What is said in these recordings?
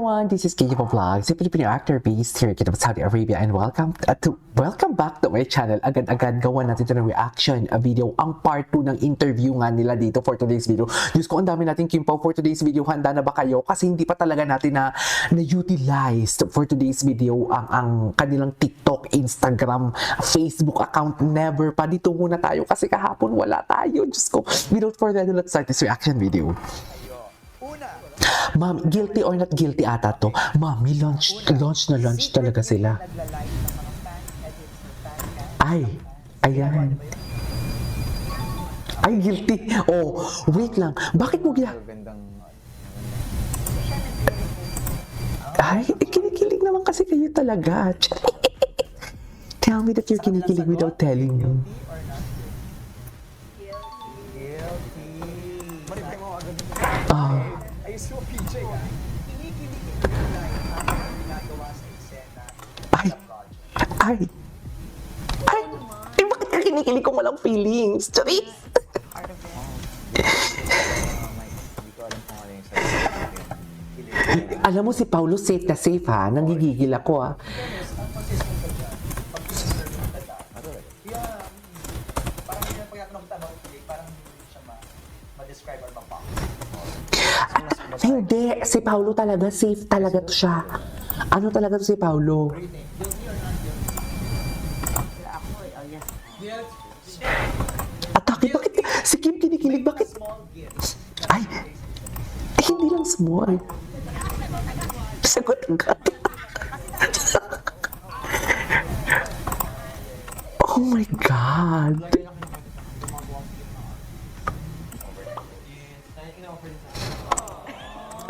everyone, this is Kiki Vlogs, a Filipino actor based here in Saudi Arabia, and welcome back to my channel. Agad-agad gawa natin ito ng reaction video, ang part 2 ng interview nga nila dito for today's video. Diyos ko, ang dami natin kimpaw for today's video. Handa na ba kayo? Kasi hindi pa talaga natin na-utilized for today's video ang kanilang TikTok, Instagram, Facebook account. Never pa. Dito muna tayo kasi kahapon wala tayo. Diyos ko, without further ado, let's start this reaction video. Ma'am, guilty or not guilty ata to. Mami, launch talaga sila. Ay, ayan. Ay, guilty. Oh, wait lang. Bakit mo Ay, kinikilig naman kasi kayo talaga. Tell me that you're kinikilig without telling me. Ay, so PJ kinikilig ginagawa sa eksena. Ay! Eh, bakit ka kinikilig kung walang feelings? Charis! Alam mo si Paulo safe na safe ha, nanggigigil ako ha. Parang yun ang pagkakanong tanong, parang hindi siya ma-describe or ma-pop. Hindi, si Paulo talaga, safe talaga to siya. Ano talaga to si Paulo? Atake, bakit? Si Kim kinikilig, bakit? Ay, hindi lang small. Sagot agad. Oh my God.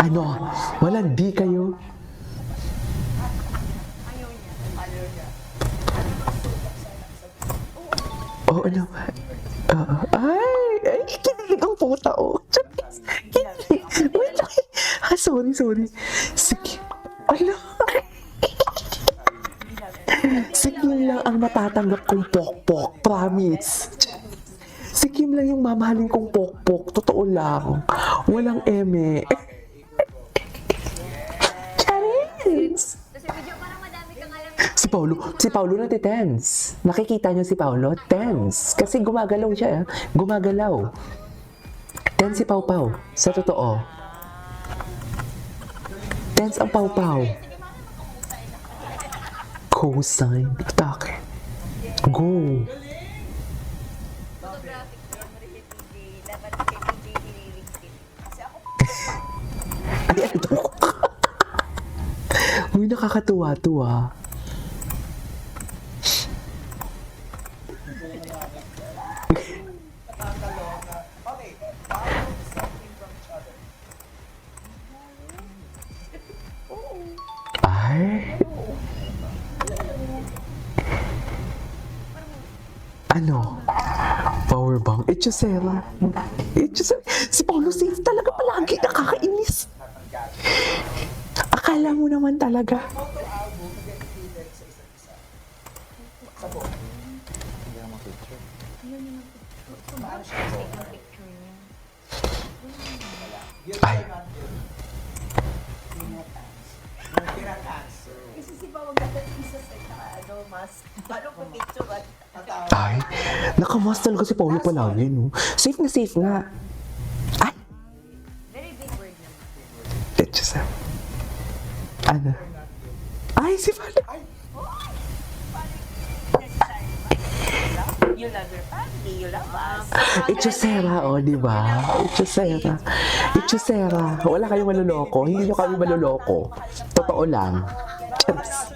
Ano? Walang di kayo? Oh, ano? Ay, kinilig ang puta, oh. Kinilig. Wait, sorry. Sige. Ala. Si Kim lang ang matatanggap kong pokpok. Promise. Si Kim lang yung mamahalin kong pokpok. Totoo lang. Walang eme. Charis! Si Paulo nati-tense. Nakikita niyo si Paulo? Tense. Kasi gumagalaw siya. Gumagalaw. Tense si Pau Pau. Sa totoo. Tense ang Pau Pau. Cosign. Atake. Go. Ay, ano? Uy, nakakatuwa to ah. Ay. Ano? Powerbank. Echosera. Si Paulo safe talaga palagi. Nakakainis. Akala mo naman talaga. Ay. Kasi si Pawag isa sa mas paano po picture ba? Ay. Nakamas talaga si Paulo palagi, no? Safe na. Ay. Very big word naman. Echosera. Ano? Ay, si Paulo. You love your family, you love us. Echosera, oh, di ba? Echosera. Wala kayong maluloko. Hindi nyo kami maluloko. Totoo lang. Charis.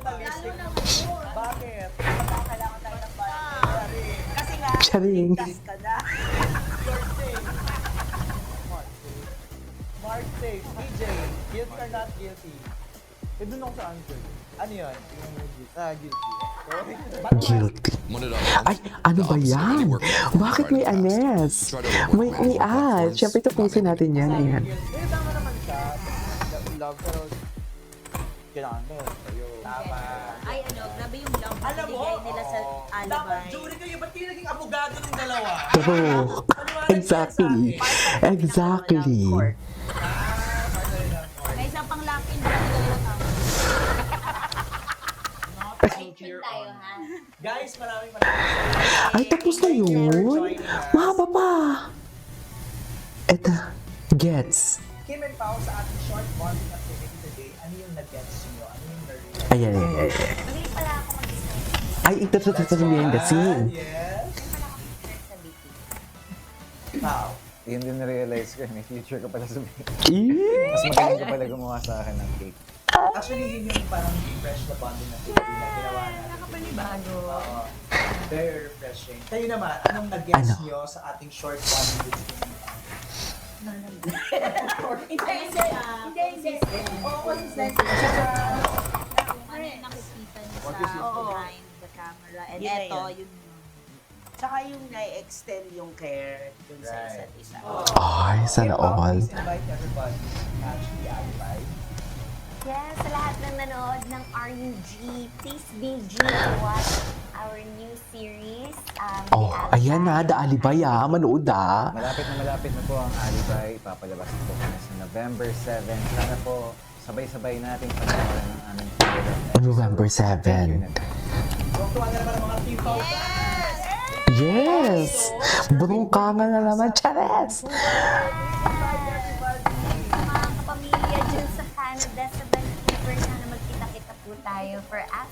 Bakit? Kailangan tayo ng budget. Kasi nga, Charing. gas ka na. Mark safe. PJ, guilty or not guilty? Eh, dun ako sa answer. Ano yun? Guilty. Guilty. Ay, ano ba yan? Bakit may anes? May ad. Siyempre, tapusin natin yan. Ayan. Eh, tama naman siya. Love, pero kailangan mo. Tama. Ay grabe yung love na Alam mo, binigay nila sa dapat alibay. jury kayo. Ba't kayo naging abogado ng dalawa? True. Exactly. May isang pang lock-in para here tayo, on. ha? Guys, maraming salamat. Ay, tapos na Thank you for yun? joining us. Mahaba pa. Eto, gets. Kim and Pao sa ating short bonding activity today, ano yung nag-gets nyo? Ano yung na-realize? Ayan, ayan, ayan. Magaling pala ako mag-isip. Ay, ito behind the scene. Yes. Magaling pala ako mag-isip sa baking. Pao. Yun din na-realize ko, may future ka pala sa baking. Eh, Mas magaling ka pala gumawa sa akin ng cake. Actually, yun yung parang fresh na bonding activity na ginawa natin. Nakapanibago. Oo. Very refreshing. Kayo naman, anong nag-gets Ano? nyo sa ating short bonding with Kim and Pao? Hindi. Oo, consistency. Ano yung nakikita niyo What is it? sa behind the camera. And Yun na eto, yun. yun yun. Tsaka yung na-extend yung care dun sa Right. isa't isa. Ay, sana Kim, Pao, all. please invite everybody to catch the alibay. Yes, sa lahat ng nanood ng RUG, please BG to watch our new series. Oh, ayan na, The Alibay ah. Manood ah. Malapit na po ang Alibay. Ipapalabas po kami sa November 7. Sana po sabay-sabay natin panoorin ang aming favorite November episode. 7. Tuwag-tuwa na naman ang mga Team Pao fans! Yes! Bungkangan na naman, Chares! Mga kapamilya dyan sa Canada, sa Vancouver, sana magkita-kita po tayo for us.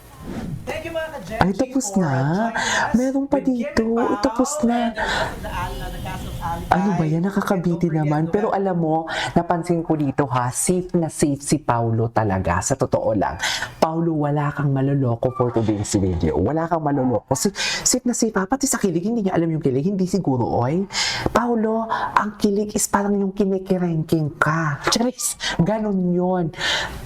Thank you mga ka-Gen Ay, G tapos for na? joining us Meron pa with Kim dito. and Pao Tapos na. and the rest of the cast of Alibay. Ano ba yan? Nakakabiti And don't forget naman. Pero November- alam mo, napansin ko dito ha, safe na safe si Paulo talaga. Sa totoo lang. Paulo, wala kang maloloko for today's video. Wala kang maloloko. Safe na safe ha. Pati sa kilig, hindi niya alam yung kilig. Hindi siguro, oy. Paulo, ang kilig is parang yung kinikiranking ka. Charis, ganon yun.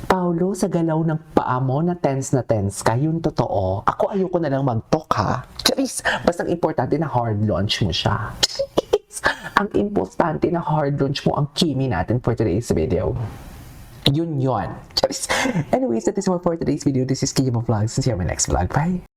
Paulo, sa galaw ng paa mo na tense ka, yun totoo. Ako ayoko na lang mag-talk ha. Charis, basta ang importante na hard launch mo siya. Charis, ang importante na hard launch mo ang kimi natin for today's video. Yun yun. Charis. Anyways, that is all for today's video. This is Kimo Vlogs. See you on my next vlog. Bye!